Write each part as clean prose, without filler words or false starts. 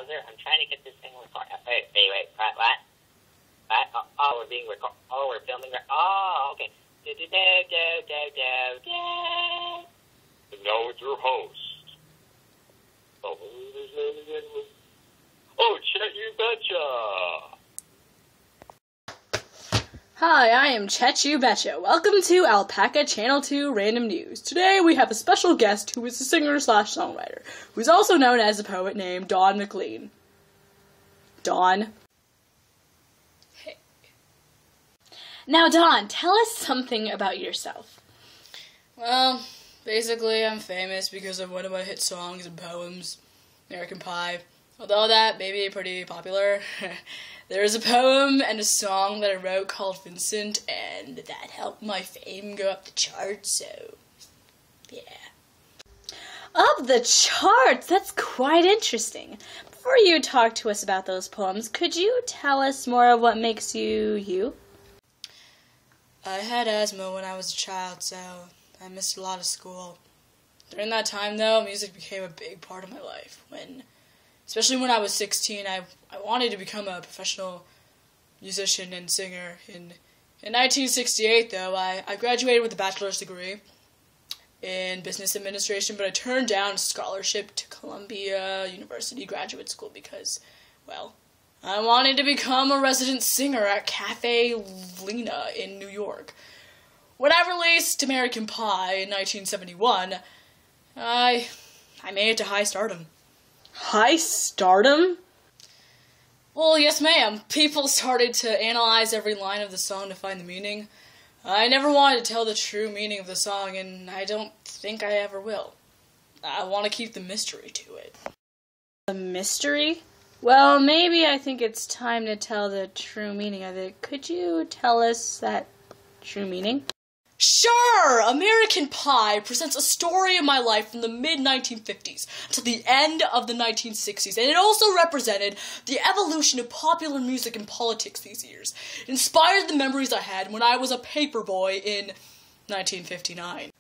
browser. I'm trying to get this thing recorded. Wait. What? Oh, we're being recorded. Oh, we're filming. Oh, okay. And now with your host. Oh, Chet, you betcha! Hi, I am Chet You Betcha. Welcome to Alpaca Channel 2 Random News. Today we have a special guest who is a singer/songwriter, who's also known as a poet named Don MacLean. Don. Hey. Now, Don, tell us something about yourself. Well, basically I'm famous because of one of my hit songs and poems, American Pie. Although that may be pretty popular. There is a poem and a song that I wrote called Vincent, and that helped my fame go up the charts, so yeah. Up the charts! That's quite interesting. Before you talk to us about those poems, could you tell us more of what makes you you? I had asthma when I was a child, so I missed a lot of school. During that time, though, music became a big part of my life. Especially when I was 16, I wanted to become a professional musician and singer. In 1968, though, I graduated with a bachelor's degree in business administration, but I turned down a scholarship to Columbia University Graduate School because, well, I wanted to become a resident singer at Cafe Lena in New York. When I released American Pie in 1971, I made it to high stardom. High stardom? Well, yes ma'am. People started to analyze every line of the song to find the meaning. I never wanted to tell the true meaning of the song, and I don't think I ever will. I want to keep the mystery to it. The mystery? Well, maybe I think it's time to tell the true meaning of it. Could you tell us that true meaning? Sure! American Pie presents a story of my life from the mid-1950s to the end of the 1960s, and it also represented the evolution of popular music and politics these years. It inspired the memories I had when I was a paperboy in 1959.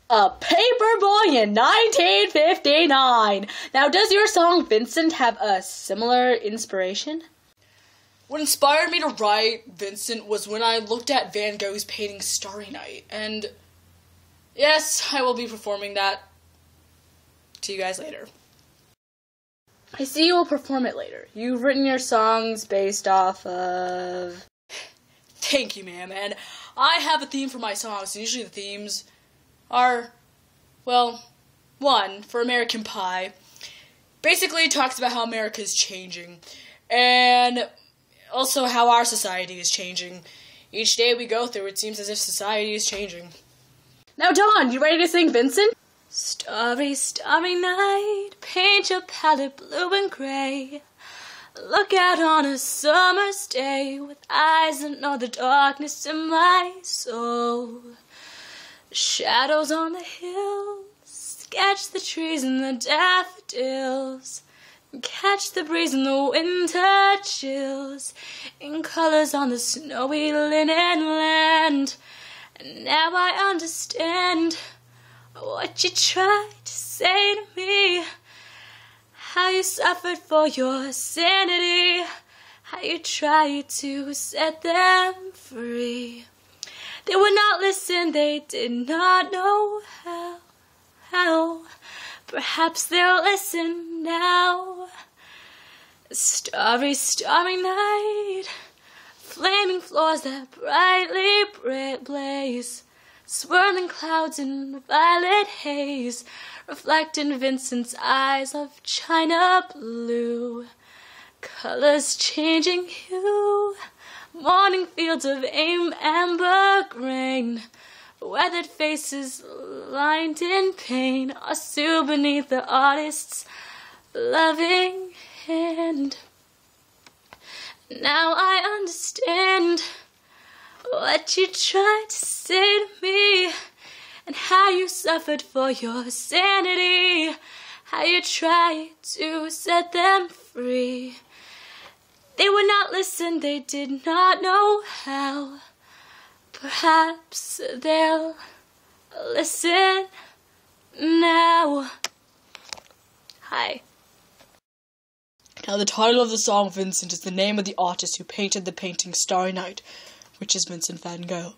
A paperboy in 1959! Now, does your song Vincent have a similar inspiration? What inspired me to write Vincent was when I looked at Van Gogh's painting Starry Night, and yes, I will be performing that to you guys later. I see you will perform it later. You've written your songs based off of... Thank you, ma'am, and I have a theme for my songs, and usually the themes are, well, one, for American Pie, basically talks about how America is changing, and also how our society is changing. Each day we go through, it seems as if society is changing. Now, Dawn, you ready to sing Vincent? Starry, starry night, paint your palette blue and gray. Look out on a summer's day with eyes that know the darkness in my soul. Shadows on the hills, sketch the trees and the daffodils. Catch the breeze in the winter chills, in colors on the snowy linen land. And now I understand what you tried to say to me, how you suffered for your sanity, how you tried to set them free. They would not listen, they did not know how. Perhaps they'll listen now. Starry, starry night, flaming floors that brightly blaze, swirling clouds in violet haze, reflect in Vincent's eyes of china blue, colors changing hue, morning fields of amber grain, weathered faces lined in pain are still beneath the artist's loving hand. Now I understand what you tried to say to me, and how you suffered for your sanity, how you tried to set them free. They would not listen, they did not know how. Perhaps they'll listen now. Hi. Now, the title of the song, Vincent, is the name of the artist who painted the painting Starry Night, which is Vincent van Gogh.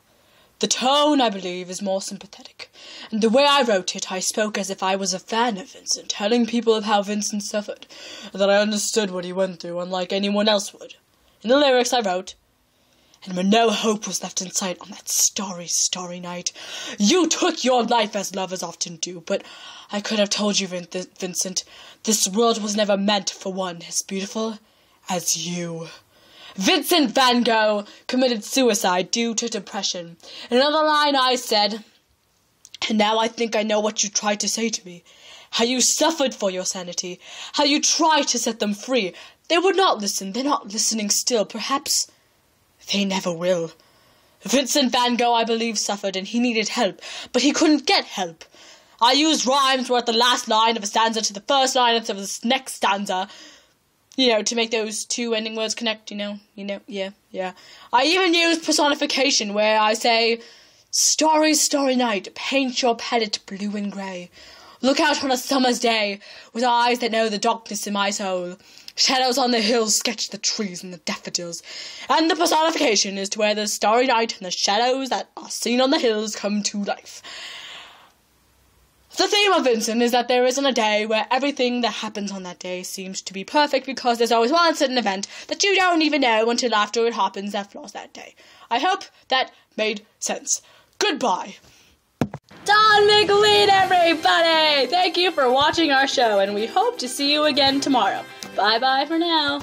The tone, I believe, is more sympathetic, and the way I wrote it, I spoke as if I was a fan of Vincent, telling people of how Vincent suffered, and that I understood what he went through, unlike anyone else would. In the lyrics I wrote, "And when no hope was left in sight on that starry, starry night, you took your life as lovers often do, but I could have told you, Vincent, this world was never meant for one as beautiful as you." Vincent van Gogh committed suicide due to depression. In another line I said, "And now I think I know what you tried to say to me. How you suffered for your sanity. How you tried to set them free. They would not listen. They're not listening still. Perhaps they never will." Vincent van Gogh, I believe, suffered and he needed help, but he couldn't get help. I used rhymes where at the last line of a stanza to the first line of the next stanza, to make those two ending words connect, yeah. I even used personification where I say, "Starry, starry night, paint your palette blue and grey. Look out on a summer's day, with eyes that know the darkness in my soul. Shadows on the hills sketch the trees and the daffodils." And the personification is to where the starry night and the shadows that are seen on the hills come to life. The theme of Vincent is that there isn't a day where everything that happens on that day seems to be perfect, because there's always one certain event that you don't even know until after it happens that flaws that day. I hope that made sense. Goodbye. Don MacLean, everybody! Thank you for watching our show, and we hope to see you again tomorrow. Bye-bye for now.